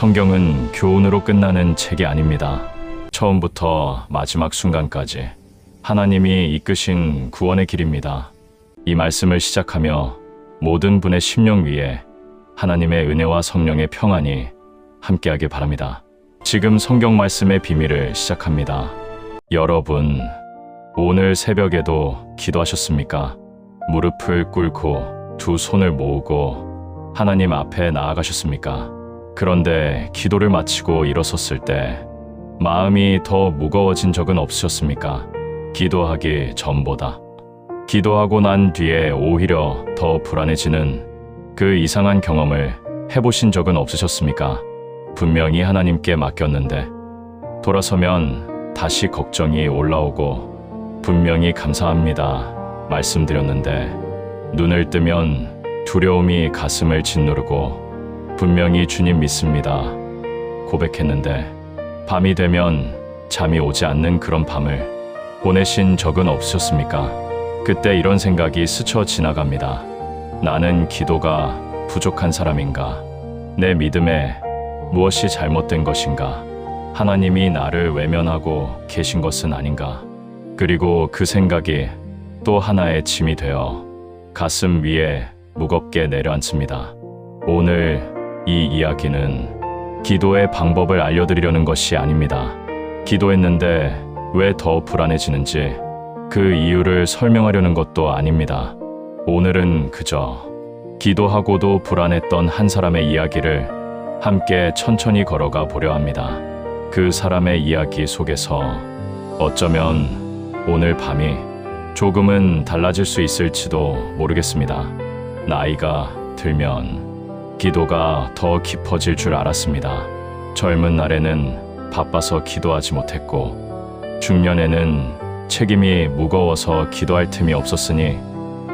성경은 교훈으로 끝나는 책이 아닙니다. 처음부터 마지막 순간까지 하나님이 이끄신 구원의 길입니다. 이 말씀을 시작하며 모든 분의 심령 위에 하나님의 은혜와 성령의 평안이 함께하길 바랍니다. 지금 성경 말씀의 비밀을 시작합니다. 여러분, 오늘 새벽에도 기도하셨습니까? 무릎을 꿇고 두 손을 모으고 하나님 앞에 나아가셨습니까? 그런데 기도를 마치고 일어섰을 때 마음이 더 무거워진 적은 없으셨습니까? 기도하기 전보다. 기도하고 난 뒤에 오히려 더 불안해지는 그 이상한 경험을 해보신 적은 없으셨습니까? 분명히 하나님께 맡겼는데 돌아서면 다시 걱정이 올라오고 분명히 감사합니다 말씀드렸는데 눈을 뜨면 두려움이 가슴을 짓누르고 분명히 주님 믿습니다 고백했는데 밤이 되면 잠이 오지 않는 그런 밤을 보내신 적은 없으셨습니까? 그때 이런 생각이 스쳐 지나갑니다. 나는 기도가 부족한 사람인가? 내 믿음에 무엇이 잘못된 것인가? 하나님이 나를 외면하고 계신 것은 아닌가? 그리고 그 생각이 또 하나의 짐이 되어 가슴 위에 무겁게 내려앉습니다. 오늘 이 이야기는 기도의 방법을 알려드리려는 것이 아닙니다. 기도했는데 왜 더 불안해지는지 그 이유를 설명하려는 것도 아닙니다. 오늘은 그저 기도하고도 불안했던 한 사람의 이야기를 함께 천천히 걸어가 보려 합니다. 그 사람의 이야기 속에서 어쩌면 오늘 밤이 조금은 달라질 수 있을지도 모르겠습니다. 나이가 들면 기도가 더 깊어질 줄 알았습니다. 젊은 날에는 바빠서 기도하지 못했고 중년에는 책임이 무거워서 기도할 틈이 없었으니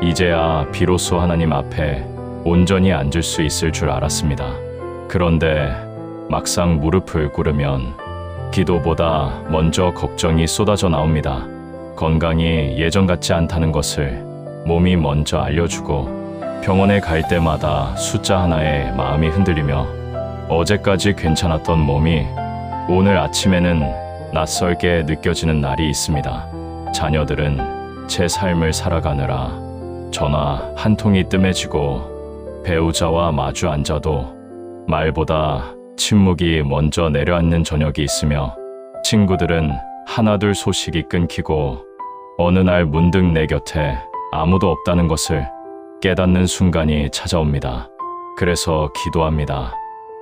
이제야 비로소 하나님 앞에 온전히 앉을 수 있을 줄 알았습니다. 그런데 막상 무릎을 꿇으면 기도보다 먼저 걱정이 쏟아져 나옵니다. 건강이 예전 같지 않다는 것을 몸이 먼저 알려주고 병원에 갈 때마다 숫자 하나에 마음이 흔들리며 어제까지 괜찮았던 몸이 오늘 아침에는 낯설게 느껴지는 날이 있습니다. 자녀들은 제 삶을 살아가느라 전화 한 통이 뜸해지고 배우자와 마주 앉아도 말보다 침묵이 먼저 내려앉는 저녁이 있으며 친구들은 하나둘 소식이 끊기고 어느 날 문득 내 곁에 아무도 없다는 것을 깨닫는 순간이 찾아옵니다. 그래서 기도합니다.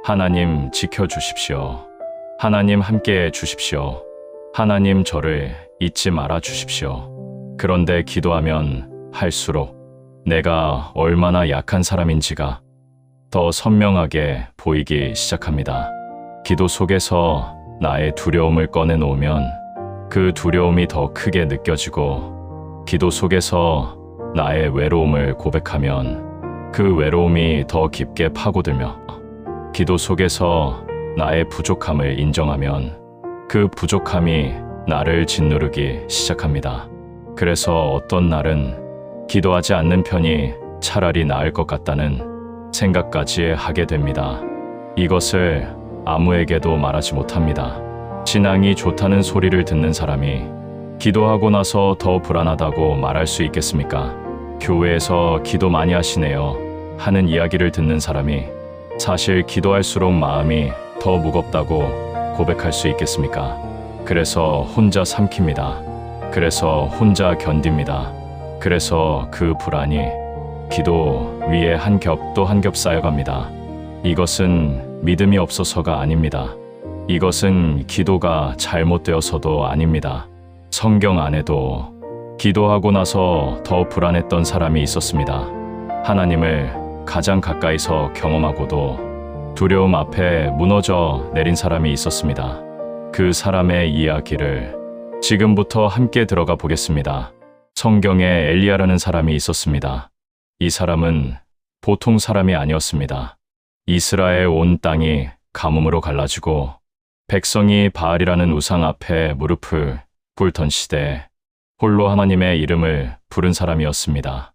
하나님 지켜주십시오. 하나님 함께해 주십시오. 하나님 저를 잊지 말아 주십시오. 그런데 기도하면 할수록 내가 얼마나 약한 사람인지가 더 선명하게 보이기 시작합니다. 기도 속에서 나의 두려움을 꺼내놓으면 그 두려움이 더 크게 느껴지고 기도 속에서 나의 외로움을 고백하면 그 외로움이 더 깊게 파고들며 기도 속에서 나의 부족함을 인정하면 그 부족함이 나를 짓누르기 시작합니다. 그래서 어떤 날은 기도하지 않는 편이 차라리 나을 것 같다는 생각까지 하게 됩니다. 이것을 아무에게도 말하지 못합니다. 신앙이 좋다는 소리를 듣는 사람이 기도하고 나서 더 불안하다고 말할 수 있겠습니까? 교회에서 기도 많이 하시네요 하는 이야기를 듣는 사람이 사실 기도할수록 마음이 더 무겁다고 고백할 수 있겠습니까? 그래서 혼자 삼킵니다. 그래서 혼자 견딥니다. 그래서 그 불안이 기도 위에 한 겹 또 한 겹 쌓여갑니다. 이것은 믿음이 없어서가 아닙니다. 이것은 기도가 잘못되어서도 아닙니다. 성경 안에도 기도하고 나서 더 불안했던 사람이 있었습니다. 하나님을 가장 가까이서 경험하고도 두려움 앞에 무너져 내린 사람이 있었습니다. 그 사람의 이야기를 지금부터 함께 들어가 보겠습니다. 성경에 엘리야라는 사람이 있었습니다. 이 사람은 보통 사람이 아니었습니다. 이스라엘 온 땅이 가뭄으로 갈라지고 백성이 바알이라는 우상 앞에 무릎을 꿇던 시대에 홀로 하나님의 이름을 부른 사람이었습니다.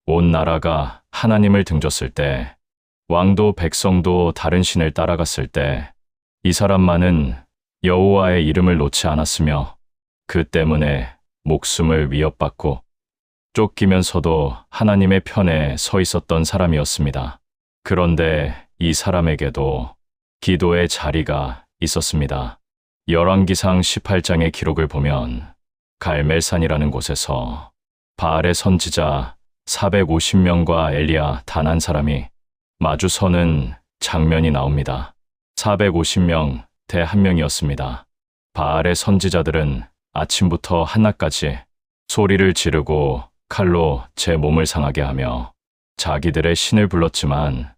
온 나라가 하나님을 등졌을 때, 왕도 백성도 다른 신을 따라갔을 때 이 사람만은 여호와의 이름을 놓지 않았으며 그 때문에 목숨을 위협받고 쫓기면서도 하나님의 편에 서 있었던 사람이었습니다. 그런데 이 사람에게도 기도의 자리가 있었습니다. 열왕기상 18장의 기록을 보면 갈멜산이라는 곳에서 바알의 선지자 450명과 엘리야 단 한 사람이 마주서는 장면이 나옵니다. 450명 대 1명이었습니다. 바알의 선지자들은 아침부터 한낮까지 소리를 지르고 칼로 제 몸을 상하게 하며 자기들의 신을 불렀지만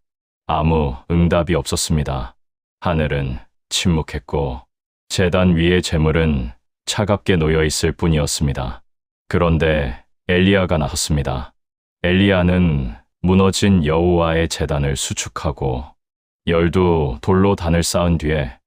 아무 응답이 없었습니다. 하늘은 침묵했고 제단 위의 제물은 차갑게 놓여 있을 뿐이었습니다. 그런데 엘리야가 나섰습니다. 엘리야는 무너진 여호와의 제단을 수축하고 12돌로 단을 쌓은 뒤에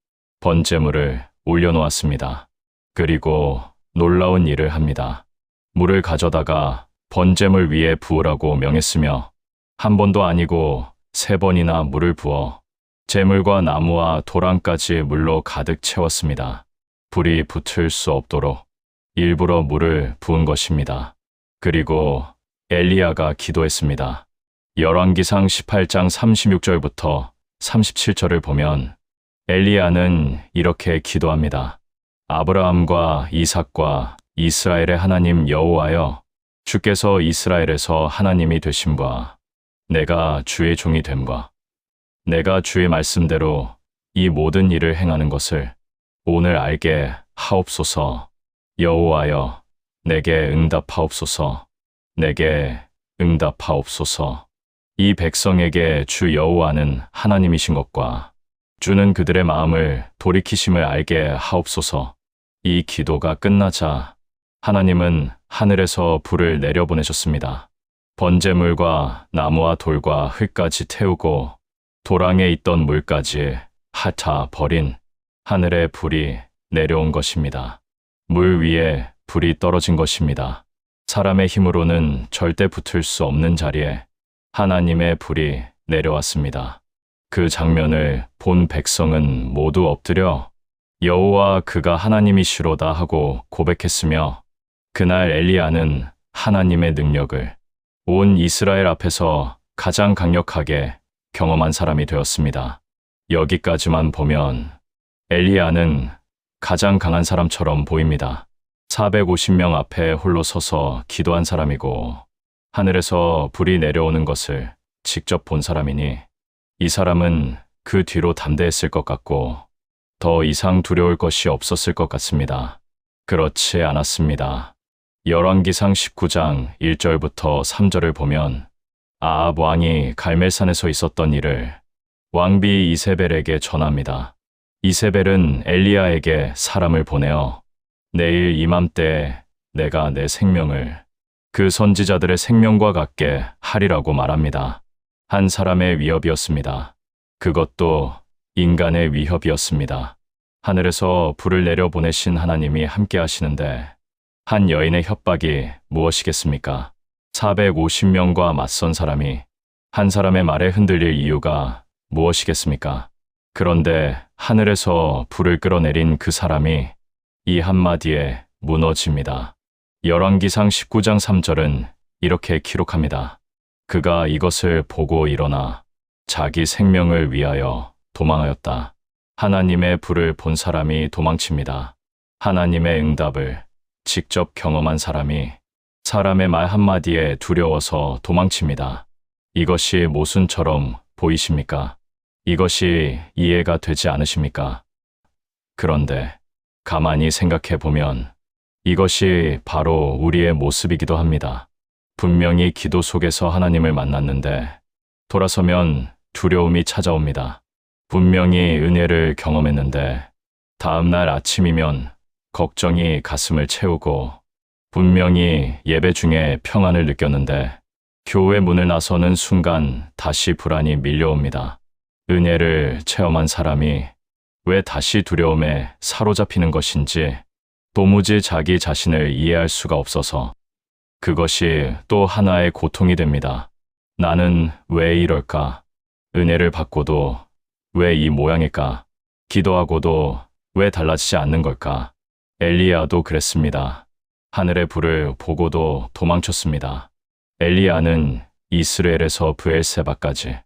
번제물을 올려놓았습니다. 그리고 놀라운 일을 합니다. 물을 가져다가 번제물 위에 부으라고 명했으며 한 번도 아니고 3번이나 물을 부어 제물과 나무와 도랑까지 물로 가득 채웠습니다. 불이 붙을 수 없도록 일부러 물을 부은 것입니다. 그리고 엘리야가 기도했습니다. 열왕기상 18장 36절부터 37절을 보면 엘리야는 이렇게 기도합니다. 아브라함과 이삭과 이스라엘의 하나님 여호와여, 주께서 이스라엘에서 하나님이 되심과 내가 주의 종이 됨과 내가 주의 말씀대로 이 모든 일을 행하는 것을 오늘 알게 하옵소서. 여호와여, 내게 응답하옵소서. 내게 응답하옵소서. 이 백성에게 주 여호와는 하나님이신 것과 주는 그들의 마음을 돌이키심을 알게 하옵소서. 이 기도가 끝나자 하나님은 하늘에서 불을 내려보내셨습니다. 번제물과 나무와 돌과 흙까지 태우고 도랑에 있던 물까지 핥아 버린 하늘의 불이 내려온 것입니다. 물 위에 불이 떨어진 것입니다. 사람의 힘으로는 절대 붙을 수 없는 자리에 하나님의 불이 내려왔습니다. 그 장면을 본 백성은 모두 엎드려 여호와 그가 하나님이시로다 하고 고백했으며 그날 엘리야는 하나님의 능력을 온 이스라엘 앞에서 가장 강력하게 경험한 사람이 되었습니다. 여기까지만 보면 엘리야는 가장 강한 사람처럼 보입니다. 450명 앞에 홀로 서서 기도한 사람이고 하늘에서 불이 내려오는 것을 직접 본 사람이니 이 사람은 그 뒤로 담대했을 것 같고 더 이상 두려울 것이 없었을 것 같습니다. 그렇지 않았습니다. 열왕기상 19장 1절부터 3절을 보면 아합 왕이 갈멜산에서 있었던 일을 왕비 이세벨에게 전합니다. 이세벨은 엘리야에게 사람을 보내어 내일 이맘때에 내가 내 생명을 그 선지자들의 생명과 같게 하리라고 말합니다. 한 사람의 위협이었습니다. 그것도 인간의 위협이었습니다. 하늘에서 불을 내려보내신 하나님이 함께 하시는데 한 여인의 협박이 무엇이겠습니까? 450명과 맞선 사람이 한 사람의 말에 흔들릴 이유가 무엇이겠습니까? 그런데 하늘에서 불을 끌어내린 그 사람이 이 한마디에 무너집니다. 열왕기상 19장 3절은 이렇게 기록합니다. 그가 이것을 보고 일어나 자기 생명을 위하여 도망하였다. 하나님의 불을 본 사람이 도망칩니다. 하나님의 응답을 직접 경험한 사람이 사람의 말 한마디에 두려워서 도망칩니다. 이것이 모순처럼 보이십니까? 이것이 이해가 되지 않으십니까? 그런데 가만히 생각해 보면 이것이 바로 우리의 모습이기도 합니다. 분명히 기도 속에서 하나님을 만났는데 돌아서면 두려움이 찾아옵니다. 분명히 은혜를 경험했는데 다음날 아침이면 걱정이 가슴을 채우고 분명히 예배 중에 평안을 느꼈는데 교회 문을 나서는 순간 다시 불안이 밀려옵니다. 은혜를 체험한 사람이 왜 다시 두려움에 사로잡히는 것인지 도무지 자기 자신을 이해할 수가 없어서 그것이 또 하나의 고통이 됩니다. 나는 왜 이럴까? 은혜를 받고도 왜 이 모양일까? 기도하고도 왜 달라지지 않는 걸까? 엘리야도 그랬습니다. 하늘의 불을 보고도 도망쳤습니다. 엘리야는 이스라엘에서 브엘세바까지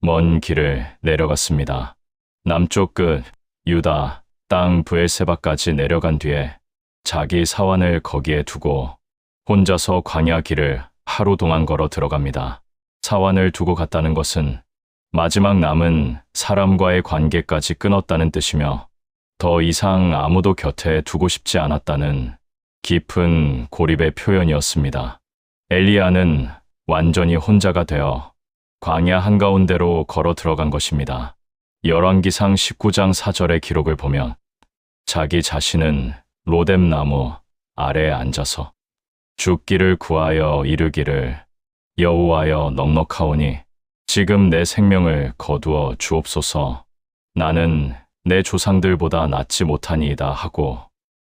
먼 길을 내려갔습니다. 남쪽 끝 유다 땅 브엘세바까지 내려간 뒤에 자기 사환을 거기에 두고 혼자서 광야 길을 하루 동안 걸어 들어갑니다. 사환을 두고 갔다는 것은 마지막 남은 사람과의 관계까지 끊었다는 뜻이며 더 이상 아무도 곁에 두고 싶지 않았다는 깊은 고립의 표현이었습니다. 엘리야는 완전히 혼자가 되어 광야 한가운데로 걸어 들어간 것입니다. 열왕기상 19장 4절의 기록을 보면 자기 자신은 로뎀나무 아래에 앉아서 죽기를 구하여 이르기를 여호와여 넉넉하오니 지금 내 생명을 거두어 주옵소서. 나는 내 조상들보다 낫지 못하니이다 하고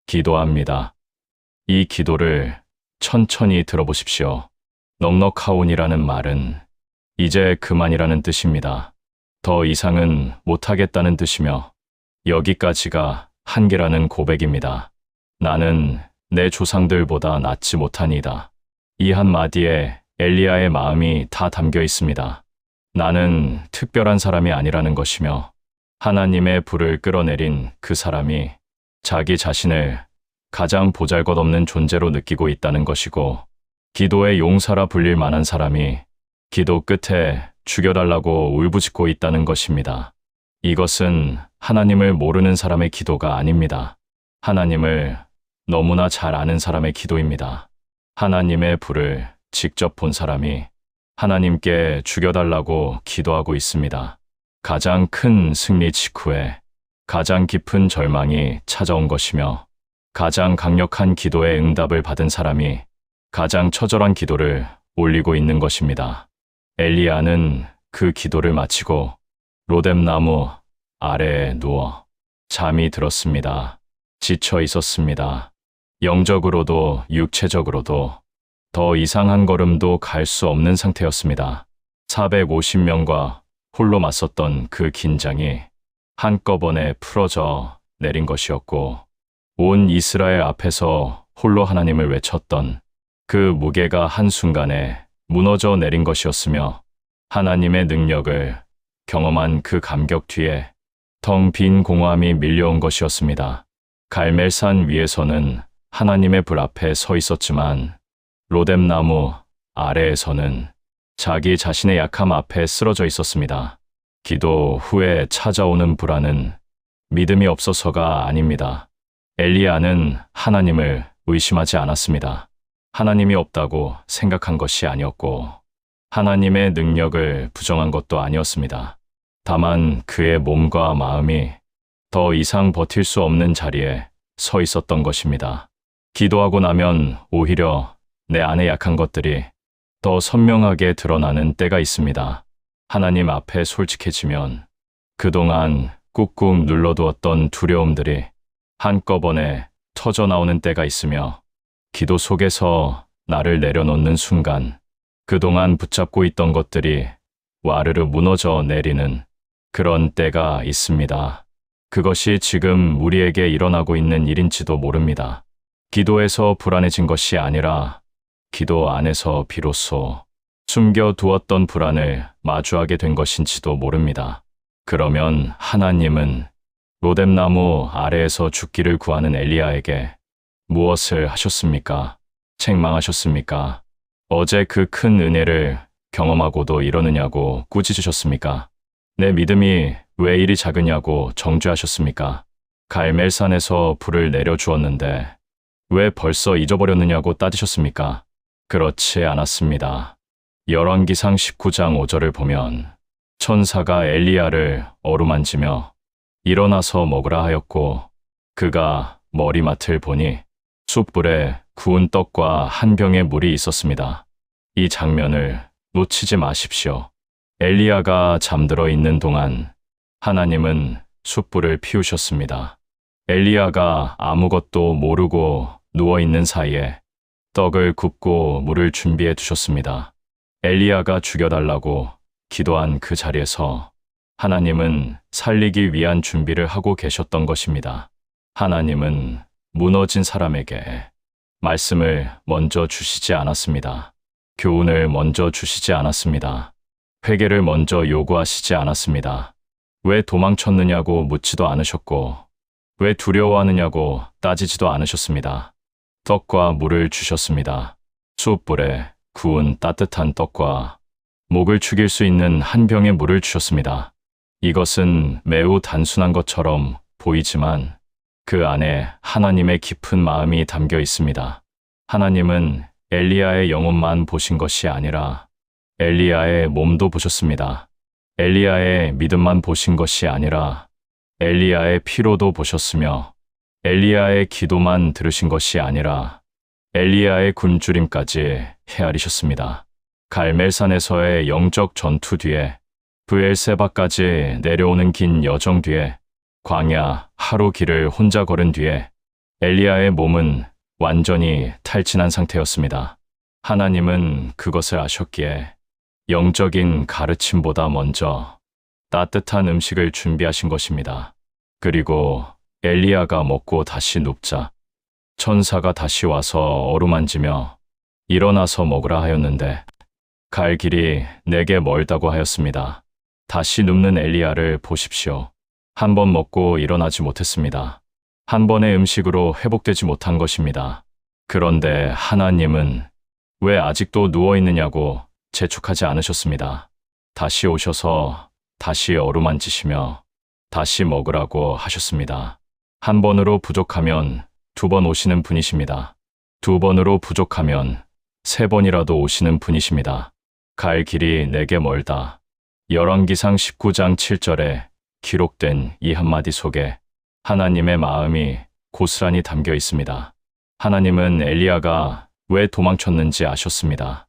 기도합니다. 이 기도를 천천히 들어보십시오. 넉넉하오니라는 말은 이제 그만이라는 뜻입니다. 더 이상은 못하겠다는 뜻이며 여기까지가 한계라는 고백입니다. 나는 내 조상들보다 낫지 못하니이다. 이 한마디에 엘리야의 마음이 다 담겨 있습니다. 나는 특별한 사람이 아니라는 것이며 하나님의 불을 끌어내린 그 사람이 자기 자신을 가장 보잘것없는 존재로 느끼고 있다는 것이고 기도의 용사라 불릴 만한 사람이 기도 끝에 죽여달라고 울부짖고 있다는 것입니다. 이것은 하나님을 모르는 사람의 기도가 아닙니다. 하나님을 너무나 잘 아는 사람의 기도입니다. 하나님의 불을 직접 본 사람이 하나님께 죽여달라고 기도하고 있습니다. 가장 큰 승리 직후에 가장 깊은 절망이 찾아온 것이며 가장 강력한 기도의 응답을 받은 사람이 가장 처절한 기도를 올리고 있는 것입니다. 엘리야는 그 기도를 마치고 로뎀나무 아래에 누워 잠이 들었습니다. 지쳐 있었습니다. 영적으로도 육체적으로도 더 이상 한 걸음도 갈 수 없는 상태였습니다. 450명과 홀로 맞섰던 그 긴장이 한꺼번에 풀어져 내린 것이었고 온 이스라엘 앞에서 홀로 하나님을 외쳤던 그 무게가 한순간에 무너져 내린 것이었으며 하나님의 능력을 경험한 그 감격 뒤에 텅 빈 공허함이 밀려온 것이었습니다. 갈멜산 위에서는 하나님의 불 앞에 서 있었지만 로뎀나무 아래에서는 자기 자신의 약함 앞에 쓰러져 있었습니다. 기도 후에 찾아오는 불안은 믿음이 없어서가 아닙니다. 엘리야는 하나님을 의심하지 않았습니다. 하나님이 없다고 생각한 것이 아니었고 하나님의 능력을 부정한 것도 아니었습니다. 다만 그의 몸과 마음이 더 이상 버틸 수 없는 자리에 서 있었던 것입니다. 기도하고 나면 오히려 내 안에 약한 것들이 더 선명하게 드러나는 때가 있습니다. 하나님 앞에 솔직해지면 그동안 꾹꾹 눌러두었던 두려움들이 한꺼번에 터져나오는 때가 있으며 기도 속에서 나를 내려놓는 순간 그동안 붙잡고 있던 것들이 와르르 무너져 내리는 그런 때가 있습니다. 그것이 지금 우리에게 일어나고 있는 일인지도 모릅니다. 기도에서 불안해진 것이 아니라 기도 안에서 비로소 숨겨두었던 불안을 마주하게 된 것인지도 모릅니다. 그러면 하나님은 로뎀나무 아래에서 죽기를 구하는 엘리야에게 무엇을 하셨습니까? 책망하셨습니까? 어제 그 큰 은혜를 경험하고도 이러느냐고 꾸짖으셨습니까? 내 믿음이 왜 이리 작으냐고 정죄하셨습니까? 갈멜산에서 불을 내려주었는데 왜 벌써 잊어버렸느냐고 따지셨습니까? 그렇지 않았습니다. 열왕기상 19장 5절을 보면 천사가 엘리야를 어루만지며 일어나서 먹으라 하였고 그가 머리맡을 보니 숯불에 구운 떡과 한 병의 물이 있었습니다. 이 장면을 놓치지 마십시오. 엘리야가 잠들어 있는 동안 하나님은 숯불을 피우셨습니다. 엘리야가 아무것도 모르고 누워있는 사이에 떡을 굽고 물을 준비해 두셨습니다. 엘리야가 죽여달라고 기도한 그 자리에서 하나님은 살리기 위한 준비를 하고 계셨던 것입니다. 하나님은 무너진 사람에게 말씀을 먼저 주시지 않았습니다. 교훈을 먼저 주시지 않았습니다. 회개를 먼저 요구하시지 않았습니다. 왜 도망쳤느냐고 묻지도 않으셨고, 왜 두려워하느냐고 따지지도 않으셨습니다. 떡과 물을 주셨습니다. 숯불에 구운 따뜻한 떡과 목을 축일 수 있는 한 병의 물을 주셨습니다. 이것은 매우 단순한 것처럼 보이지만 그 안에 하나님의 깊은 마음이 담겨 있습니다. 하나님은 엘리야의 영혼만 보신 것이 아니라 엘리야의 몸도 보셨습니다. 엘리야의 믿음만 보신 것이 아니라 엘리야의 피로도 보셨으며 엘리야의 기도만 들으신 것이 아니라 엘리야의 굶주림까지 헤아리셨습니다. 갈멜산에서의 영적 전투 뒤에 브엘세바까지 내려오는 긴 여정 뒤에 광야 하루 길을 혼자 걸은 뒤에 엘리야의 몸은 완전히 탈진한 상태였습니다. 하나님은 그것을 아셨기에 영적인 가르침보다 먼저 따뜻한 음식을 준비하신 것입니다. 그리고 엘리야가 먹고 다시 눕자 천사가 다시 와서 어루만지며 일어나서 먹으라 하였는데 갈 길이 내게 멀다고 하였습니다. 다시 눕는 엘리야를 보십시오. 한 번 먹고 일어나지 못했습니다. 한 번의 음식으로 회복되지 못한 것입니다. 그런데 하나님은 왜 아직도 누워 있느냐고 재촉하지 않으셨습니다. 다시 오셔서 다시 어루만지시며 다시 먹으라고 하셨습니다. 한 번으로 부족하면 두 번 오시는 분이십니다. 두 번으로 부족하면 세 번이라도 오시는 분이십니다. 갈 길이 내게 멀다. 열왕기상 19장 7절에 기록된 이 한마디 속에 하나님의 마음이 고스란히 담겨 있습니다. 하나님은 엘리야가 왜 도망쳤는지 아셨습니다.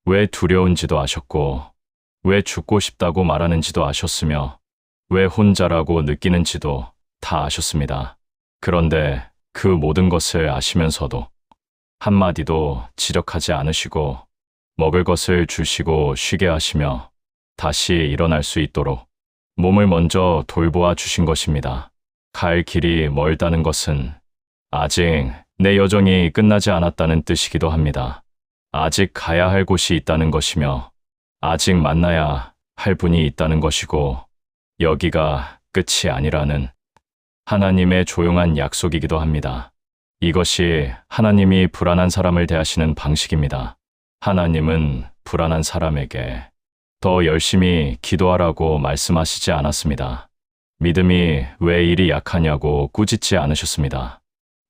왜 두려운지도 아셨고, 왜 죽고 싶다고 말하는지도 아셨으며, 왜 혼자라고 느끼는지도 다 아셨습니다. 그런데 그 모든 것을 아시면서도 한마디도 지적하지 않으시고 먹을 것을 주시고 쉬게 하시며 다시 일어날 수 있도록 몸을 먼저 돌보아 주신 것입니다. 갈 길이 멀다는 것은 아직 내 여정이 끝나지 않았다는 뜻이기도 합니다. 아직 가야 할 곳이 있다는 것이며 아직 만나야 할 분이 있다는 것이고 여기가 끝이 아니라는 하나님의 조용한 약속이기도 합니다. 이것이 하나님이 불안한 사람을 대하시는 방식입니다. 하나님은 불안한 사람에게 더 열심히 기도하라고 말씀하시지 않았습니다. 믿음이 왜 이리 약하냐고 꾸짖지 않으셨습니다.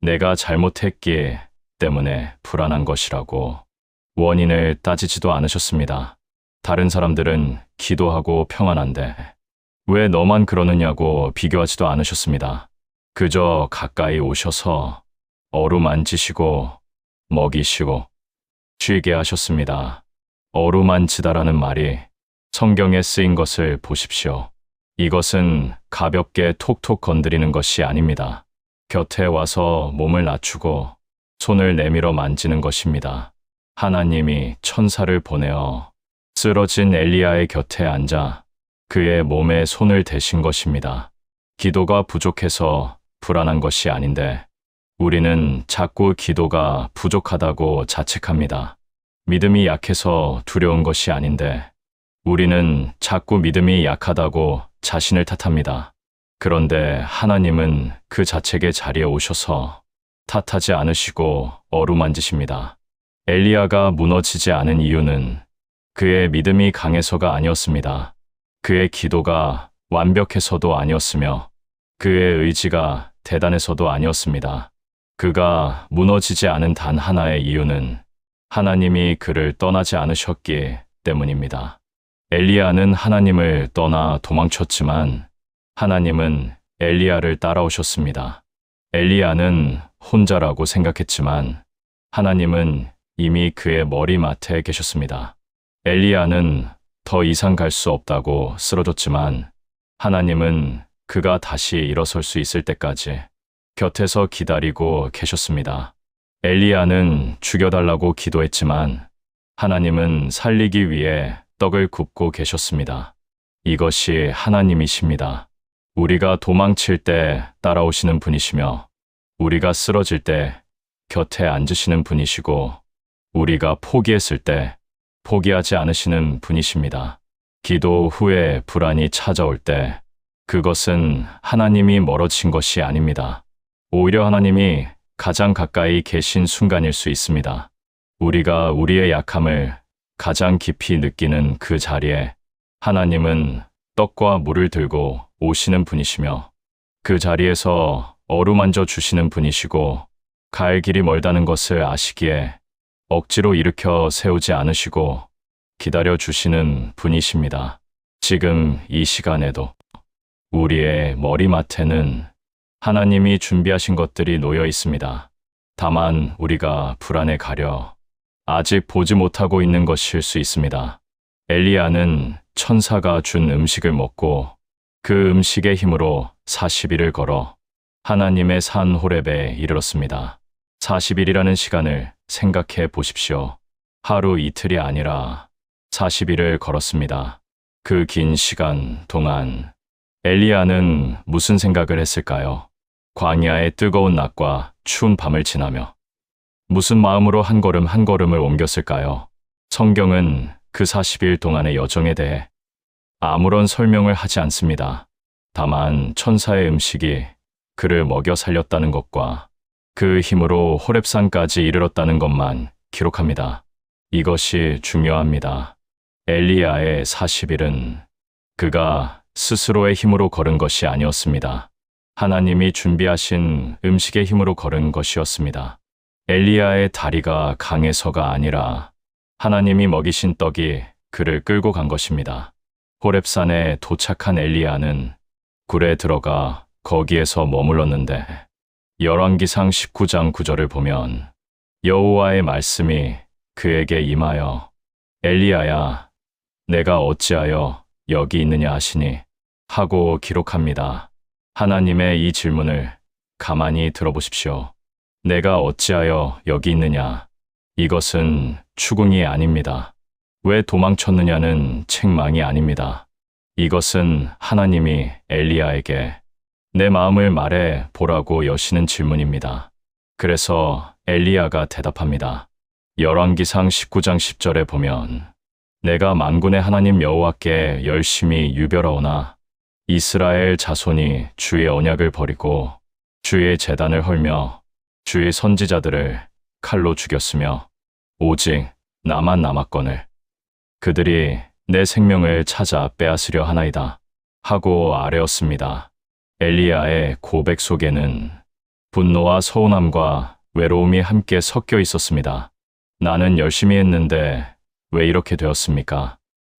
내가 잘못했기 때문에 불안한 것이라고 원인을 따지지도 않으셨습니다. 다른 사람들은 기도하고 평안한데 왜 너만 그러느냐고 비교하지도 않으셨습니다. 그저 가까이 오셔서 어루만지시고 먹이시고 쉬게 하셨습니다. 어루만지다라는 말이 성경에 쓰인 것을 보십시오. 이것은 가볍게 톡톡 건드리는 것이 아닙니다. 곁에 와서 몸을 낮추고 손을 내밀어 만지는 것입니다. 하나님이 천사를 보내어 쓰러진 엘리야의 곁에 앉아 그의 몸에 손을 대신 것입니다. 기도가 부족해서 불안한 것이 아닌데 우리는 자꾸 기도가 부족하다고 자책합니다. 믿음이 약해서 두려운 것이 아닌데 우리는 자꾸 믿음이 약하다고 자신을 탓합니다. 그런데 하나님은 그 자책의 자리에 오셔서 탓하지 않으시고 어루만지십니다. 엘리야가 무너지지 않은 이유는 그의 믿음이 강해서가 아니었습니다. 그의 기도가 완벽해서도 아니었으며 그의 의지가 대단해서도 아니었습니다. 그가 무너지지 않은 단 하나의 이유는 하나님이 그를 떠나지 않으셨기 때문입니다. 엘리야는 하나님을 떠나 도망쳤지만 하나님은 엘리야를 따라오셨습니다. 엘리야는 혼자라고 생각했지만 하나님은 이미 그의 머리맡에 계셨습니다. 엘리야는 더 이상 갈 수 없다고 쓰러졌지만 하나님은 그가 다시 일어설 수 있을 때까지 곁에서 기다리고 계셨습니다. 엘리야는 죽여달라고 기도했지만 하나님은 살리기 위해 떡을 굽고 계셨습니다. 이것이 하나님이십니다. 우리가 도망칠 때 따라오시는 분이시며, 우리가 쓰러질 때 곁에 앉으시는 분이시고, 우리가 포기했을 때 포기하지 않으시는 분이십니다. 기도 후에 불안이 찾아올 때 그것은 하나님이 멀어진 것이 아닙니다. 오히려 하나님이 가장 가까이 계신 순간일 수 있습니다. 우리가 우리의 약함을 가장 깊이 느끼는 그 자리에 하나님은 떡과 물을 들고 오시는 분이시며, 그 자리에서 어루만져 주시는 분이시고, 갈 길이 멀다는 것을 아시기에 억지로 일으켜 세우지 않으시고 기다려 주시는 분이십니다. 지금 이 시간에도 우리의 머리맡에는 하나님이 준비하신 것들이 놓여 있습니다. 다만 우리가 불안에 가려 아직 보지 못하고 있는 것일 수 있습니다. 엘리야는 천사가 준 음식을 먹고 그 음식의 힘으로 40일을 걸어 하나님의 산 호렙에 이르렀습니다. 40일이라는 시간을 생각해 보십시오. 하루 이틀이 아니라 40일을 걸었습니다. 그 긴 시간 동안 엘리야는 무슨 생각을 했을까요? 광야의 뜨거운 낮과 추운 밤을 지나며 무슨 마음으로 한 걸음 한 걸음을 옮겼을까요? 성경은 그 40일 동안의 여정에 대해 아무런 설명을 하지 않습니다. 다만 천사의 음식이 그를 먹여 살렸다는 것과 그 힘으로 호렙산까지 이르렀다는 것만 기록합니다. 이것이 중요합니다. 엘리야의 40일은 그가 스스로의 힘으로 걸은 것이 아니었습니다. 하나님이 준비하신 음식의 힘으로 걸은 것이었습니다. 엘리야의 다리가 강해서가 아니라 하나님이 먹이신 떡이 그를 끌고 간 것입니다. 호렙산에 도착한 엘리야는 굴에 들어가 거기에서 머물렀는데, 열왕기상 19장 9절을 보면 여호와의 말씀이 그에게 임하여 엘리야야, 내가 어찌하여 여기 있느냐 하시니 하고 기록합니다. 하나님의 이 질문을 가만히 들어보십시오. 내가 어찌하여 여기 있느냐? 이것은 추궁이 아닙니다. 왜 도망쳤느냐는 책망이 아닙니다. 이것은 하나님이 엘리야에게 내 마음을 말해 보라고 여시는 질문입니다. 그래서 엘리야가 대답합니다. 열왕기상 19장 10절에 보면 내가 만군의 하나님 여호와께 열심히 유별하오나 이스라엘 자손이 주의 언약을 버리고 주의 제단을 헐며 주의 선지자들을 칼로 죽였으며 오직 나만 남았거늘 그들이 내 생명을 찾아 빼앗으려 하나이다 하고 아뢰었습니다. 엘리야의 고백 속에는 분노와 서운함과 외로움이 함께 섞여 있었습니다. 나는 열심히 했는데 왜 이렇게 되었습니까?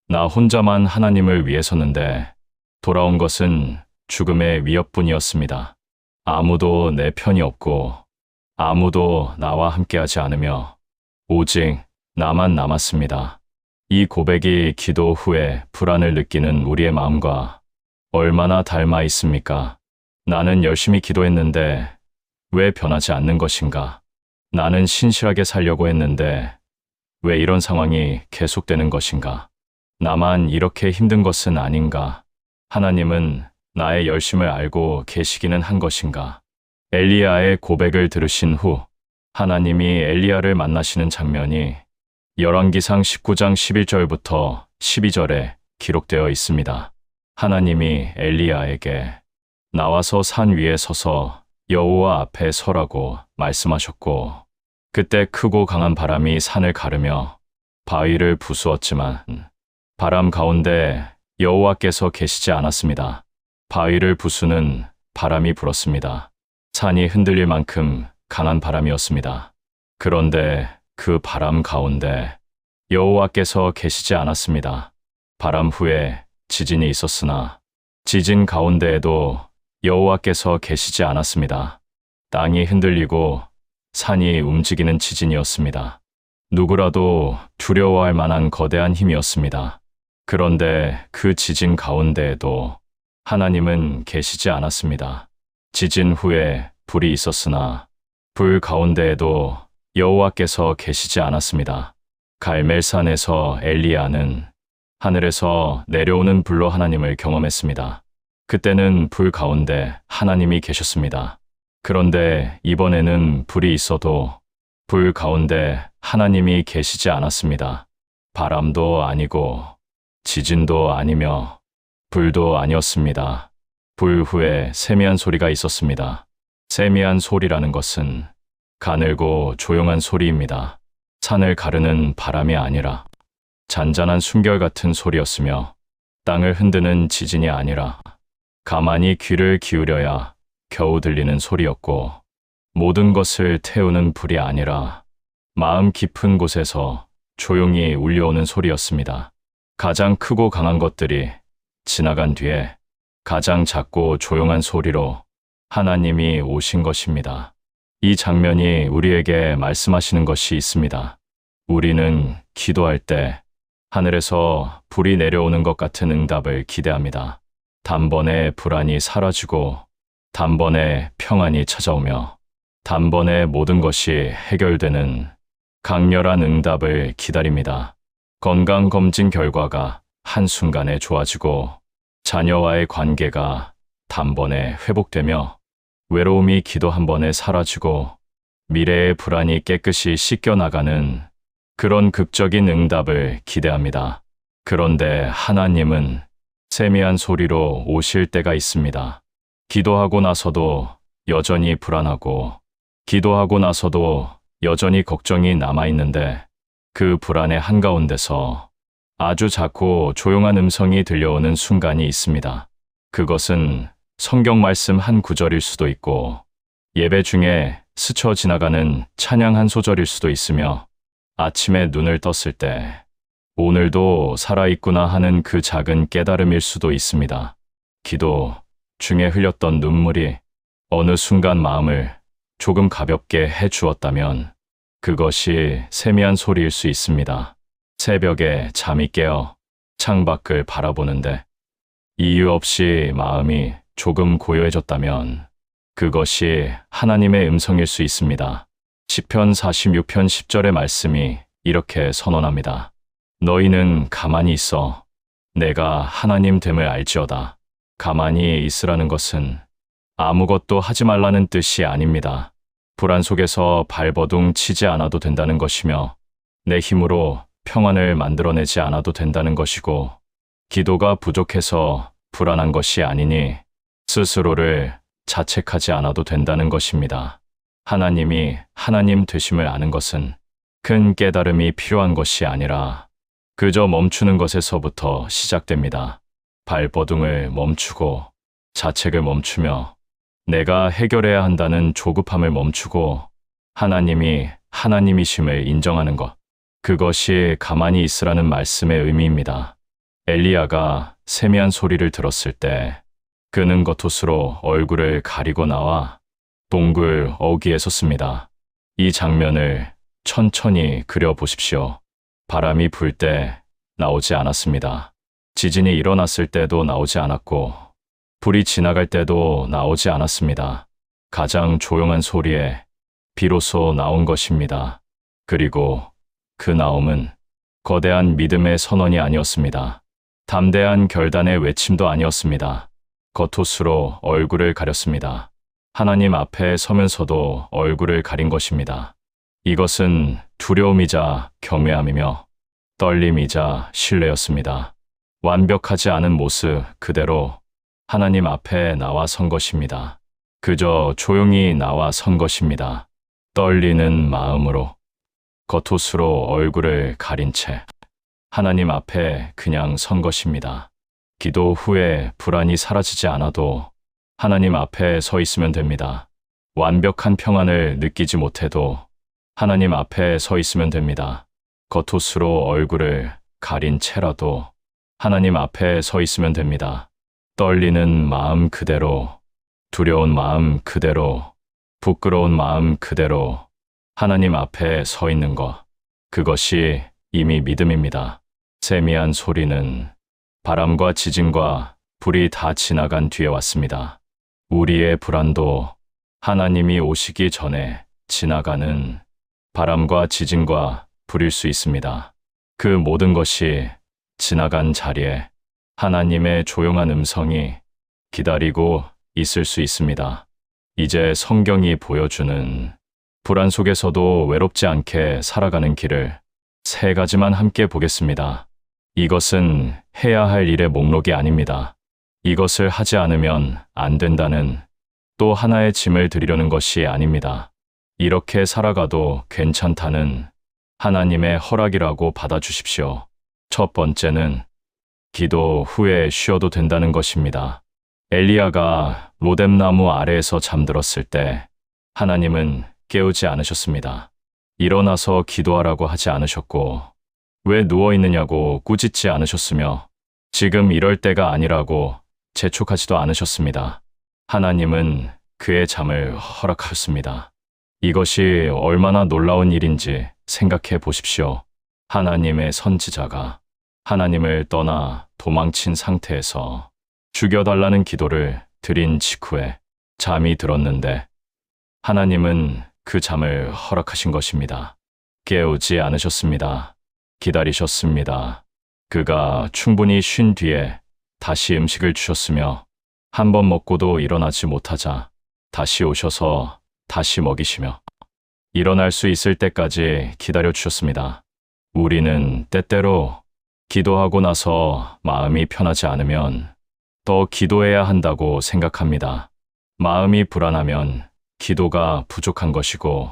나 혼자만 하나님을 위해 섰는데 돌아온 것은 죽음의 위협뿐이었습니다. 아무도 내 편이 없고 아무도 나와 함께하지 않으며 오직 나만 남았습니다. 이 고백이 기도 후에 불안을 느끼는 우리의 마음과 얼마나 닮아 있습니까? 나는 열심히 기도했는데 왜 변하지 않는 것인가? 나는 신실하게 살려고 했는데 왜 이런 상황이 계속되는 것인가? 나만 이렇게 힘든 것은 아닌가? 하나님은 나의 열심을 알고 계시기는 한 것인가? 엘리야의 고백을 들으신 후 하나님이 엘리야를 만나시는 장면이 열왕기상 19장 11절부터 12절에 기록되어 있습니다. 하나님이 엘리야에게 나와서 산 위에 서서 여호와 앞에 서라고 말씀하셨고, 그때 크고 강한 바람이 산을 가르며 바위를 부수었지만 바람 가운데 여호와께서 계시지 않았습니다. 바위를 부수는 바람이 불었습니다. 산이 흔들릴 만큼 강한 바람이었습니다. 그런데 그 바람 가운데 여호와께서 계시지 않았습니다. 바람 후에 지진이 있었으나 지진 가운데에도 여호와께서 계시지 않았습니다. 땅이 흔들리고 산이 움직이는 지진이었습니다. 누구라도 두려워할 만한 거대한 힘이었습니다. 그런데 그 지진 가운데에도 하나님은 계시지 않았습니다. 지진 후에 불이 있었으나 불 가운데에도 여호와께서 계시지 않았습니다. 갈멜산에서 엘리야는 하늘에서 내려오는 불로 하나님을 경험했습니다. 그때는 불 가운데 하나님이 계셨습니다. 그런데 이번에는 불이 있어도 불 가운데 하나님이 계시지 않았습니다. 바람도 아니고 지진도 아니며 불도 아니었습니다. 불 후에 세미한 소리가 있었습니다. 세미한 소리라는 것은 가늘고 조용한 소리입니다. 산을 가르는 바람이 아니라 잔잔한 숨결 같은 소리였으며 땅을 흔드는 지진이 아니라 가만히 귀를 기울여야 겨우 들리는 소리였고 모든 것을 태우는 불이 아니라 마음 깊은 곳에서 조용히 울려오는 소리였습니다. 가장 크고 강한 것들이 지나간 뒤에 가장 작고 조용한 소리로 하나님이 오신 것입니다. 이 장면이 우리에게 말씀하시는 것이 있습니다. 우리는 기도할 때 하늘에서 불이 내려오는 것 같은 응답을 기대합니다. 단번에 불안이 사라지고 단번에 평안이 찾아오며 단번에 모든 것이 해결되는 강렬한 응답을 기다립니다. 건강검진 결과가 한순간에 좋아지고 자녀와의 관계가 단번에 회복되며 외로움이 기도 한 번에 사라지고 미래의 불안이 깨끗이 씻겨나가는 그런 극적인 응답을 기대합니다. 그런데 하나님은 세미한 소리로 오실 때가 있습니다. 기도하고 나서도 여전히 불안하고 기도하고 나서도 여전히 걱정이 남아있는데 그 불안의 한가운데서 아주 작고 조용한 음성이 들려오는 순간이 있습니다. 그것은 성경 말씀 한 구절일 수도 있고 예배 중에 스쳐 지나가는 찬양 한 소절일 수도 있으며 아침에 눈을 떴을 때 오늘도 살아있구나 하는 그 작은 깨달음일 수도 있습니다. 기도 중에 흘렸던 눈물이 어느 순간 마음을 조금 가볍게 해 주었다면 그것이 세미한 소리일 수 있습니다. 새벽에 잠이 깨어 창밖을 바라보는데 이유 없이 마음이 조금 고요해졌다면 그것이 하나님의 음성일 수 있습니다. 시편 46편 10절의 말씀이 이렇게 선언합니다. 너희는 가만히 있어 내가 하나님 됨을 알지어다. 가만히 있으라는 것은 아무것도 하지 말라는 뜻이 아닙니다. 불안 속에서 발버둥 치지 않아도 된다는 것이며 내 힘으로 평안을 만들어내지 않아도 된다는 것이고 기도가 부족해서 불안한 것이 아니니 스스로를 자책하지 않아도 된다는 것입니다. 하나님이 하나님 되심을 아는 것은 큰 깨달음이 필요한 것이 아니라 그저 멈추는 것에서부터 시작됩니다. 발버둥을 멈추고 자책을 멈추며 내가 해결해야 한다는 조급함을 멈추고 하나님이 하나님이심을 인정하는 것. 그것이 가만히 있으라는 말씀의 의미입니다. 엘리야가 세미한 소리를 들었을 때 그는 겉옷으로 얼굴을 가리고 나와 동굴 어귀에 섰습니다. 이 장면을 천천히 그려보십시오. 바람이 불 때 나오지 않았습니다. 지진이 일어났을 때도 나오지 않았고 불이 지나갈 때도 나오지 않았습니다. 가장 조용한 소리에 비로소 나온 것입니다. 그리고 그 나옴은 거대한 믿음의 선언이 아니었습니다. 담대한 결단의 외침도 아니었습니다. 겉옷으로 얼굴을 가렸습니다. 하나님 앞에 서면서도 얼굴을 가린 것입니다. 이것은 두려움이자 경외함이며 떨림이자 신뢰였습니다. 완벽하지 않은 모습 그대로 하나님 앞에 나와 선 것입니다. 그저 조용히 나와 선 것입니다. 떨리는 마음으로 겉옷으로 얼굴을 가린 채 하나님 앞에 그냥 선 것입니다. 기도 후에 불안이 사라지지 않아도 하나님 앞에 서 있으면 됩니다. 완벽한 평안을 느끼지 못해도 하나님 앞에 서 있으면 됩니다. 겉옷으로 얼굴을 가린 채라도 하나님 앞에 서 있으면 됩니다. 떨리는 마음 그대로, 두려운 마음 그대로, 부끄러운 마음 그대로 하나님 앞에 서 있는 것. 그것이 이미 믿음입니다. 세미한 소리는 바람과 지진과 불이 다 지나간 뒤에 왔습니다. 우리의 불안도 하나님이 오시기 전에 지나가는 바람과 지진과 불일 수 있습니다. 그 모든 것이 지나간 자리에 하나님의 조용한 음성이 기다리고 있을 수 있습니다. 이제 성경이 보여주는 불안 속에서도 외롭지 않게 살아가는 길을 세 가지만 함께 보겠습니다. 이것은 해야 할 일의 목록이 아닙니다. 이것을 하지 않으면 안 된다는 또 하나의 짐을 드리려는 것이 아닙니다. 이렇게 살아가도 괜찮다는 하나님의 허락이라고 받아주십시오. 첫 번째는 기도 후에 쉬어도 된다는 것입니다. 엘리야가 로뎀나무 아래에서 잠들었을 때 하나님은 깨우지 않으셨습니다. 일어나서 기도하라고 하지 않으셨고 왜 누워있느냐고 꾸짖지 않으셨으며 지금 이럴 때가 아니라고 재촉하지도 않으셨습니다. 하나님은 그의 잠을 허락하셨습니다. 이것이 얼마나 놀라운 일인지 생각해 보십시오. 하나님의 선지자가 하나님을 떠나 도망친 상태에서 죽여달라는 기도를 드린 직후에 잠이 들었는데 하나님은 그 잠을 허락하신 것입니다. 깨우지 않으셨습니다. 기다리셨습니다. 그가 충분히 쉰 뒤에 다시 음식을 주셨으며 한 번 먹고도 일어나지 못하자 다시 오셔서 다시 먹이시며 일어날 수 있을 때까지 기다려 주셨습니다. 우리는 때때로 기도하고 나서 마음이 편하지 않으면 더 기도해야 한다고 생각합니다. 마음이 불안하면 기도가 부족한 것이고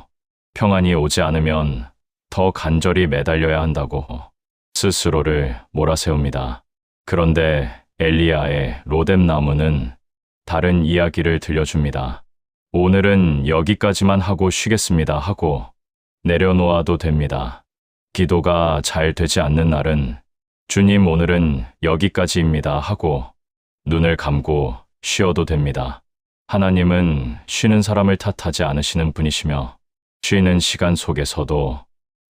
평안이 오지 않으면 더 간절히 매달려야 한다고 스스로를 몰아세웁니다. 그런데 엘리야의 로뎀나무는 다른 이야기를 들려줍니다. 오늘은 여기까지만 하고 쉬겠습니다 하고 내려놓아도 됩니다. 기도가 잘 되지 않는 날은 주님 오늘은 여기까지입니다 하고 눈을 감고 쉬어도 됩니다. 하나님은 쉬는 사람을 탓하지 않으시는 분이시며 쉬는 시간 속에서도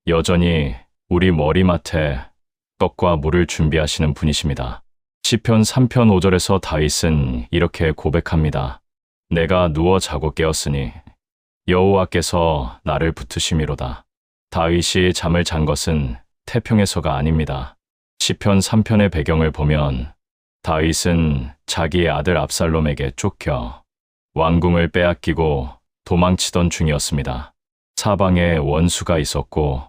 여전히 우리 머리맡에 떡과 물을 준비하시는 분이십니다. 시편 3편 5절에서 다윗은 이렇게 고백합니다. 내가 누워 자고 깨었으니 여호와께서 나를 붙으심이로다. 다윗이 잠을 잔 것은 태평에서가 아닙니다. 시편 3편의 배경을 보면 다윗은 자기의 아들 압살롬에게 쫓겨 왕궁을 빼앗기고 도망치던 중이었습니다. 사방에 원수가 있었고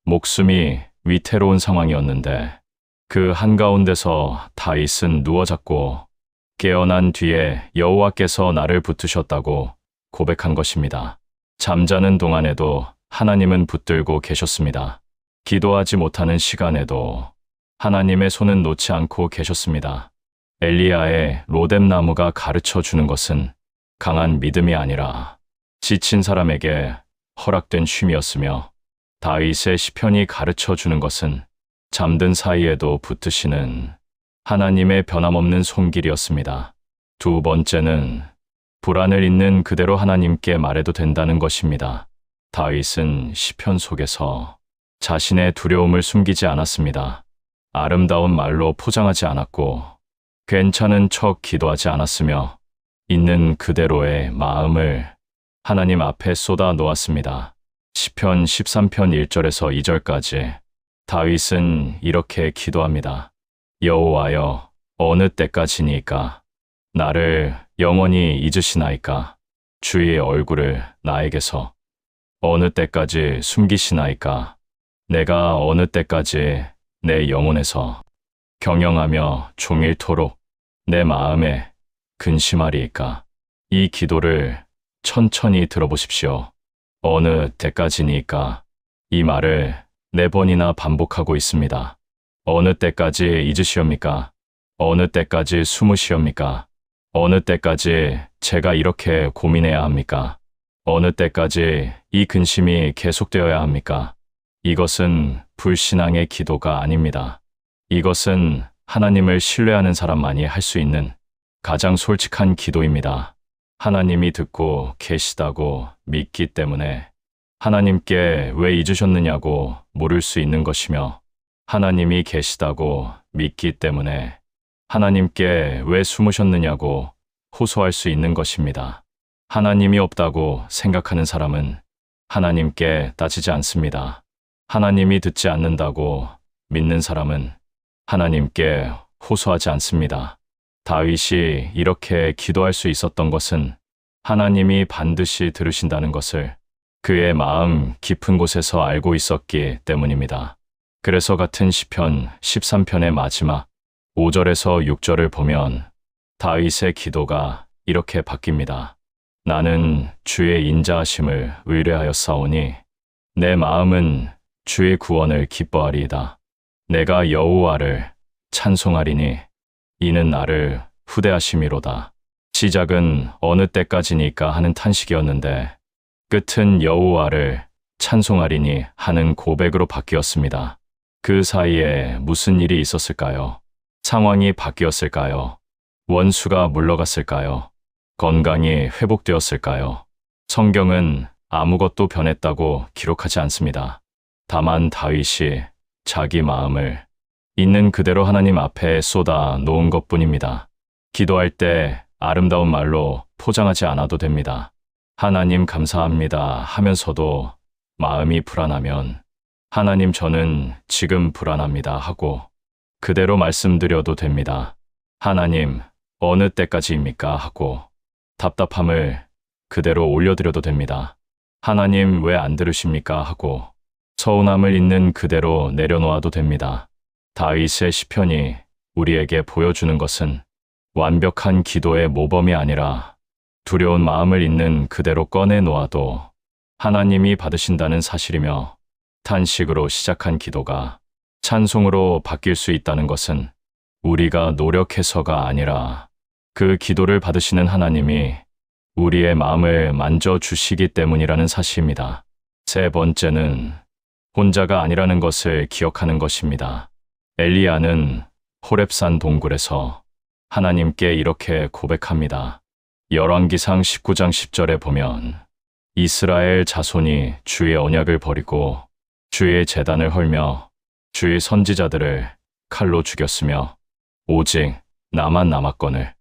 목숨이 위태로운 상황이었는데 그 한가운데서 다윗은 누워 잤고 깨어난 뒤에 여호와께서 나를 붙으셨다고 고백한 것입니다. 잠자는 동안에도 하나님은 붙들고 계셨습니다. 기도하지 못하는 시간에도 하나님의 손은 놓지 않고 계셨습니다. 엘리야의 로뎀나무가 가르쳐 주는 것은 강한 믿음이 아니라 지친 사람에게 허락된 쉼이었으며 다윗의 시편이 가르쳐 주는 것은 잠든 사이에도 붙드시는 하나님의 변함없는 손길이었습니다. 두 번째는 불안을 있는 그대로 하나님께 말해도 된다는 것입니다. 다윗은 시편 속에서 자신의 두려움을 숨기지 않았습니다. 아름다운 말로 포장하지 않았고 괜찮은 척 기도하지 않았으며 있는 그대로의 마음을 하나님 앞에 쏟아 놓았습니다. 시편 13편 1절에서 2절까지 다윗은 이렇게 기도합니다. 여호와여 어느 때까지니까 나를 영원히 잊으시나이까 주의 얼굴을 나에게서 어느 때까지 숨기시나이까 내가 어느 때까지 내 영혼에서 경영하며 종일토록 내 마음에 근심하리이까. 이 기도를 천천히 들어보십시오. 어느 때까지니까 이 말을 4번이나 반복하고 있습니다. 어느 때까지 잊으시옵니까? 어느 때까지 숨으시옵니까? 어느 때까지 제가 이렇게 고민해야 합니까? 어느 때까지 이 근심이 계속되어야 합니까? 이것은 불신앙의 기도가 아닙니다. 이것은 하나님을 신뢰하는 사람만이 할 수 있는 가장 솔직한 기도입니다. 하나님이 듣고 계시다고 믿기 때문에 하나님께 왜 잊으셨느냐고 물을 수 있는 것이며 하나님이 계시다고 믿기 때문에 하나님께 왜 숨으셨느냐고 호소할 수 있는 것입니다. 하나님이 없다고 생각하는 사람은 하나님께 따지지 않습니다. 하나님이 듣지 않는다고 믿는 사람은 하나님께 호소하지 않습니다. 다윗이 이렇게 기도할 수 있었던 것은 하나님이 반드시 들으신다는 것을 그의 마음 깊은 곳에서 알고 있었기 때문입니다. 그래서 같은 시편 13편의 마지막 5절에서 6절을 보면 다윗의 기도가 이렇게 바뀝니다. 나는 주의 인자하심을 의뢰하였사오니 내 마음은 주의 구원을 기뻐하리이다. 내가 여호와를 찬송하리니 이는 나를 후대하심이로다. 시작은 어느 때까지니까 하는 탄식이었는데 끝은 여호와를 찬송하리니 하는 고백으로 바뀌었습니다. 그 사이에 무슨 일이 있었을까요? 상황이 바뀌었을까요? 원수가 물러갔을까요? 건강이 회복되었을까요? 성경은 아무것도 변했다고 기록하지 않습니다. 다만 다윗이 자기 마음을 있는 그대로 하나님 앞에 쏟아 놓은 것뿐입니다. 기도할 때 아름다운 말로 포장하지 않아도 됩니다. 하나님 감사합니다 하면서도 마음이 불안하면 하나님 저는 지금 불안합니다 하고 그대로 말씀드려도 됩니다. 하나님 어느 때까지입니까 하고 답답함을 그대로 올려드려도 됩니다. 하나님 왜 안 들으십니까 하고 서운함을 있는 그대로 내려놓아도 됩니다. 다윗의 시편이 우리에게 보여주는 것은 완벽한 기도의 모범이 아니라 두려운 마음을 있는 그대로 꺼내놓아도 하나님이 받으신다는 사실이며 탄식으로 시작한 기도가 찬송으로 바뀔 수 있다는 것은 우리가 노력해서가 아니라 그 기도를 받으시는 하나님이 우리의 마음을 만져주시기 때문이라는 사실입니다. 세 번째는 혼자가 아니라는 것을 기억하는 것입니다. 엘리야는 호렙산 동굴에서 하나님께 이렇게 고백합니다. 열왕기상 19장 10절에 보면 이스라엘 자손이 주의 언약을 버리고 주의 제단을 헐며 주의 선지자들을 칼로 죽였으며 오직 나만 남았거늘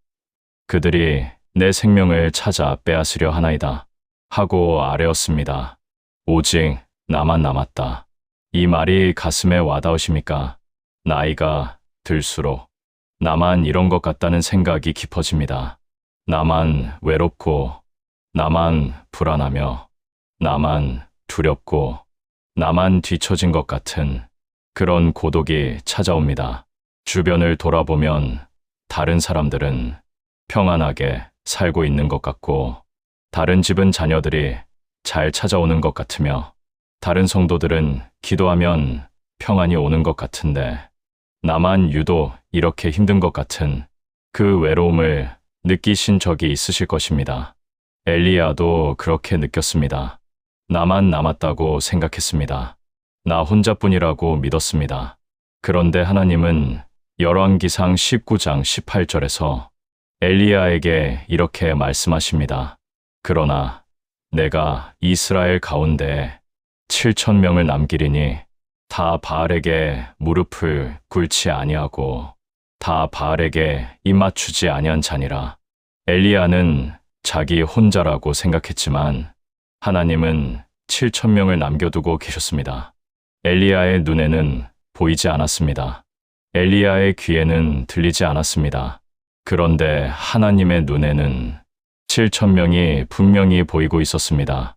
그들이 내 생명을 찾아 빼앗으려 하나이다 하고 아뢰었습니다. 오직 나만 남았다. 이 말이 가슴에 와닿으십니까? 나이가 들수록 나만 이런 것 같다는 생각이 깊어집니다. 나만 외롭고 나만 불안하며 나만 두렵고 나만 뒤처진 것 같은 그런 고독이 찾아옵니다. 주변을 돌아보면 다른 사람들은 평안하게 살고 있는 것 같고 다른 집은 자녀들이 잘 찾아오는 것 같으며 다른 성도들은 기도하면 평안이 오는 것 같은데 나만 유독 이렇게 힘든 것 같은 그 외로움을 느끼신 적이 있으실 것입니다. 엘리야도 그렇게 느꼈습니다. 나만 남았다고 생각했습니다. 나 혼자뿐이라고 믿었습니다. 그런데 하나님은 열왕기상 19장 18절에서 엘리야에게 이렇게 말씀하십니다. 그러나 내가 이스라엘 가운데 7,000명을 남기리니 다 바알에게 무릎을 꿇지 아니하고 다 바알에게 입맞추지 아니한 자니라. 엘리야는 자기 혼자라고 생각했지만 하나님은 7,000명을 남겨두고 계셨습니다. 엘리야의 눈에는 보이지 않았습니다. 엘리야의 귀에는 들리지 않았습니다. 그런데 하나님의 눈에는 7,000명이 분명히 보이고 있었습니다.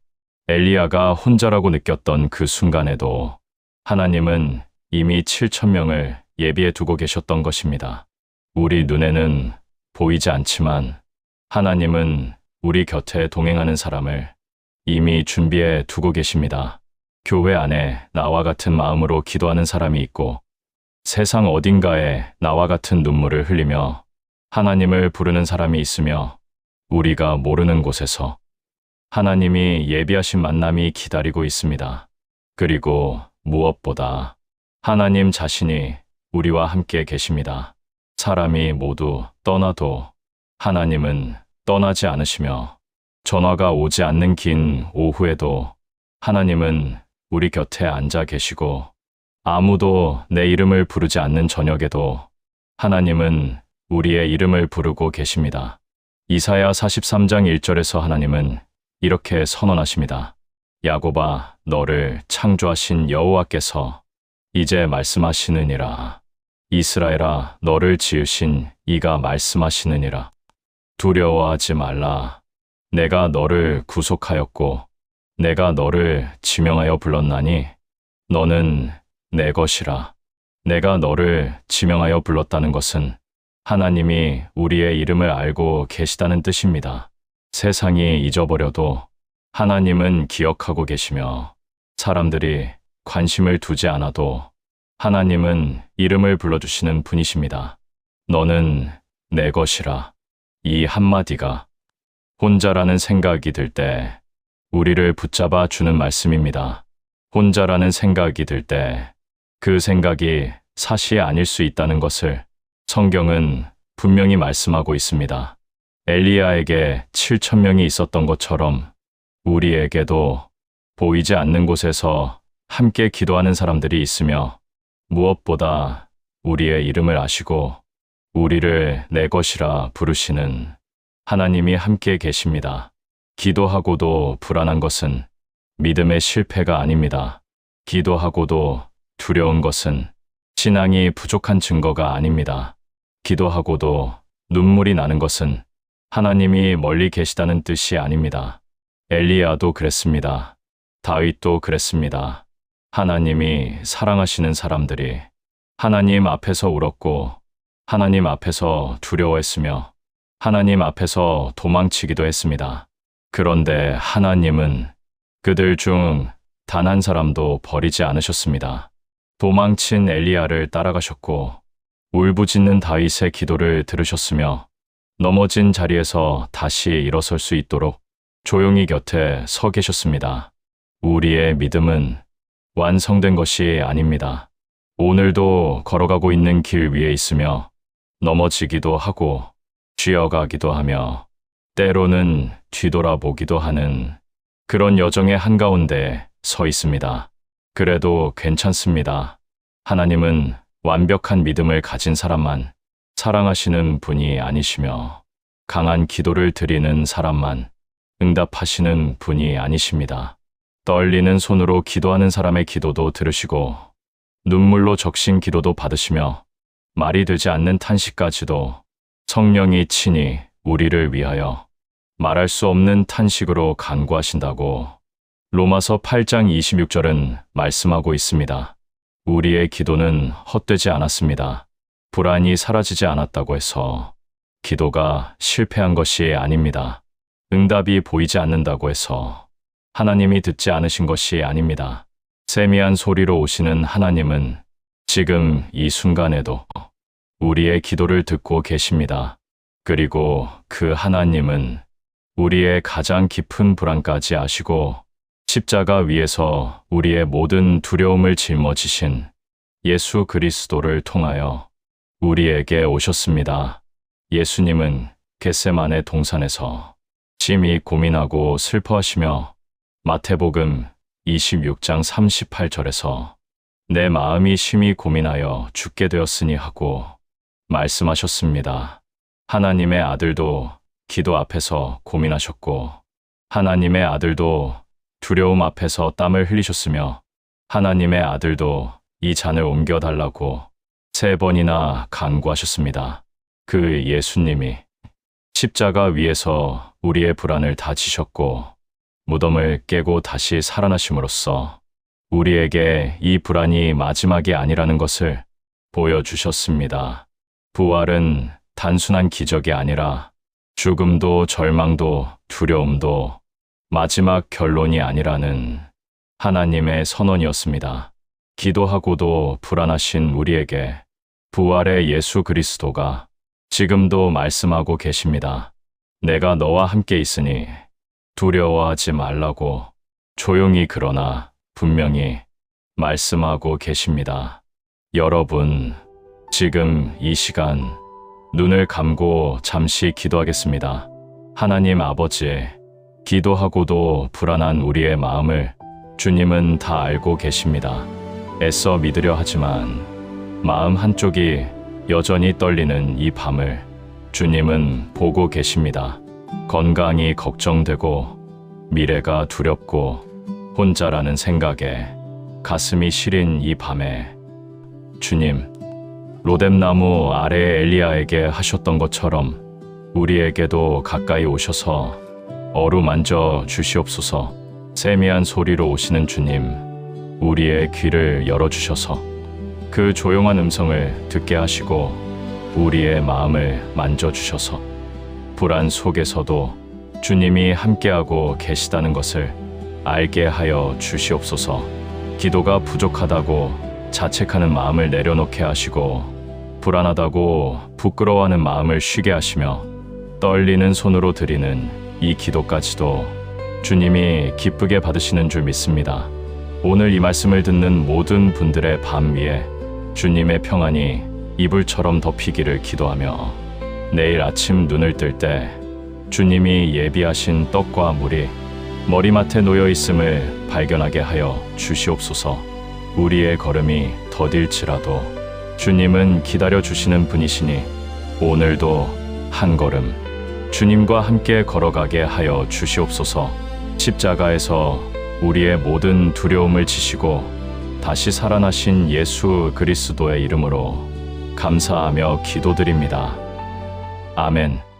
엘리야가 혼자라고 느꼈던 그 순간에도 하나님은 이미 7,000명을 예비해 두고 계셨던 것입니다. 우리 눈에는 보이지 않지만 하나님은 우리 곁에 동행하는 사람을 이미 준비해 두고 계십니다. 교회 안에 나와 같은 마음으로 기도하는 사람이 있고 세상 어딘가에 나와 같은 눈물을 흘리며 하나님을 부르는 사람이 있으며 우리가 모르는 곳에서 하나님이 예비하신 만남이 기다리고 있습니다. 그리고 무엇보다 하나님 자신이 우리와 함께 계십니다. 사람이 모두 떠나도 하나님은 떠나지 않으시며 전화가 오지 않는 긴 오후에도 하나님은 우리 곁에 앉아 계시고 아무도 내 이름을 부르지 않는 저녁에도 하나님은 우리의 이름을 부르고 계십니다. 이사야 43장 1절에서 하나님은 이렇게 선언하십니다. 야곱아, 너를 창조하신 여호와께서 이제 말씀하시느니라. 이스라엘아, 너를 지으신 이가 말씀하시느니라. 두려워하지 말라. 내가 너를 구속하였고 내가 너를 지명하여 불렀나니 너는 내 것이라. 내가 너를 지명하여 불렀다는 것은 하나님이 우리의 이름을 알고 계시다는 뜻입니다. 세상이 잊어버려도 하나님은 기억하고 계시며 사람들이 관심을 두지 않아도 하나님은 이름을 불러주시는 분이십니다. 너는 내 것이라. 이 한마디가 혼자라는 생각이 들 때 우리를 붙잡아 주는 말씀입니다. 혼자라는 생각이 들 때 그 생각이 사실이 아닐 수 있다는 것을 성경은 분명히 말씀하고 있습니다. 엘리야에게 7,000명이 있었던 것처럼 우리에게도 보이지 않는 곳에서 함께 기도하는 사람들이 있으며 무엇보다 우리의 이름을 아시고 우리를 내 것이라 부르시는 하나님이 함께 계십니다. 기도하고도 불안한 것은 믿음의 실패가 아닙니다. 기도하고도 두려운 것은 신앙이 부족한 증거가 아닙니다. 기도하고도 눈물이 나는 것은 하나님이 멀리 계시다는 뜻이 아닙니다. 엘리야도 그랬습니다. 다윗도 그랬습니다. 하나님이 사랑하시는 사람들이 하나님 앞에서 울었고 하나님 앞에서 두려워했으며 하나님 앞에서 도망치기도 했습니다. 그런데 하나님은 그들 중 단 한 사람도 버리지 않으셨습니다. 도망친 엘리야를 따라가셨고 울부짖는 다윗의 기도를 들으셨으며 넘어진 자리에서 다시 일어설 수 있도록 조용히 곁에 서 계셨습니다. 우리의 믿음은 완성된 것이 아닙니다. 오늘도 걸어가고 있는 길 위에 있으며 넘어지기도 하고 쥐어가기도 하며 때로는 뒤돌아보기도 하는 그런 여정의 한가운데 서 있습니다. 그래도 괜찮습니다. 하나님은 완벽한 믿음을 가진 사람만 사랑하시는 분이 아니시며 강한 기도를 드리는 사람만 응답하시는 분이 아니십니다. 떨리는 손으로 기도하는 사람의 기도도 들으시고 눈물로 적신 기도도 받으시며 말이 되지 않는 탄식까지도 성령이 친히 우리를 위하여 말할 수 없는 탄식으로 간구하신다고 로마서 8장 26절은 말씀하고 있습니다. 우리의 기도는 헛되지 않았습니다. 불안이 사라지지 않았다고 해서 기도가 실패한 것이 아닙니다. 응답이 보이지 않는다고 해서 하나님이 듣지 않으신 것이 아닙니다. 세미한 소리로 오시는 하나님은 지금 이 순간에도 우리의 기도를 듣고 계십니다. 그리고 그 하나님은 우리의 가장 깊은 불안까지 아시고 십자가 위에서 우리의 모든 두려움을 짊어지신 예수 그리스도를 통하여 우리에게 오셨습니다. 예수님은 겟세마네 동산에서 심히 고민하고 슬퍼하시며 마태복음 26장 38절에서 내 마음이 심히 고민하여 죽게 되었으니 하고 말씀하셨습니다. 하나님의 아들도 기도 앞에서 고민하셨고 하나님의 아들도 두려움 앞에서 땀을 흘리셨으며 하나님의 아들도 이 잔을 옮겨달라고 3번이나 간구하셨습니다. 그 예수님이 십자가 위에서 우리의 불안을 다 지셨고 무덤을 깨고 다시 살아나심으로써 우리에게 이 불안이 마지막이 아니라는 것을 보여주셨습니다. 부활은 단순한 기적이 아니라 죽음도 절망도 두려움도 마지막 결론이 아니라는 하나님의 선언이었습니다. 기도하고도 불안하신 우리에게 부활의 예수 그리스도가 지금도 말씀하고 계십니다. 내가 너와 함께 있으니 두려워하지 말라고 조용히 그러나 분명히 말씀하고 계십니다. 여러분, 지금 이 시간 눈을 감고 잠시 기도하겠습니다. 하나님 아버지, 기도하고도 불안한 우리의 마음을 주님은 다 알고 계십니다. 애써 믿으려 하지만 마음 한쪽이 여전히 떨리는 이 밤을 주님은 보고 계십니다. 건강이 걱정되고 미래가 두렵고 혼자라는 생각에 가슴이 시린 이 밤에 주님, 로뎀나무 아래의 엘리야에게 하셨던 것처럼 우리에게도 가까이 오셔서 어루만져 주시옵소서. 세미한 소리로 오시는 주님, 우리의 귀를 열어주셔서 그 조용한 음성을 듣게 하시고 우리의 마음을 만져주셔서 불안 속에서도 주님이 함께하고 계시다는 것을 알게 하여 주시옵소서. 기도가 부족하다고 자책하는 마음을 내려놓게 하시고 불안하다고 부끄러워하는 마음을 쉬게 하시며 떨리는 손으로 드리는 이 기도까지도 주님이 기쁘게 받으시는 줄 믿습니다. 오늘 이 말씀을 듣는 모든 분들의 밤 위에 주님의 평안이 이불처럼 덮이기를 기도하며 내일 아침 눈을 뜰 때 주님이 예비하신 떡과 물이 머리맡에 놓여 있음을 발견하게 하여 주시옵소서. 우리의 걸음이 더딜지라도 주님은 기다려 주시는 분이시니 오늘도 한 걸음 주님과 함께 걸어가게 하여 주시옵소서. 십자가에서 우리의 모든 두려움을 지시고 다시 살아나신 예수 그리스도의 이름으로 감사하며 기도드립니다. 아멘.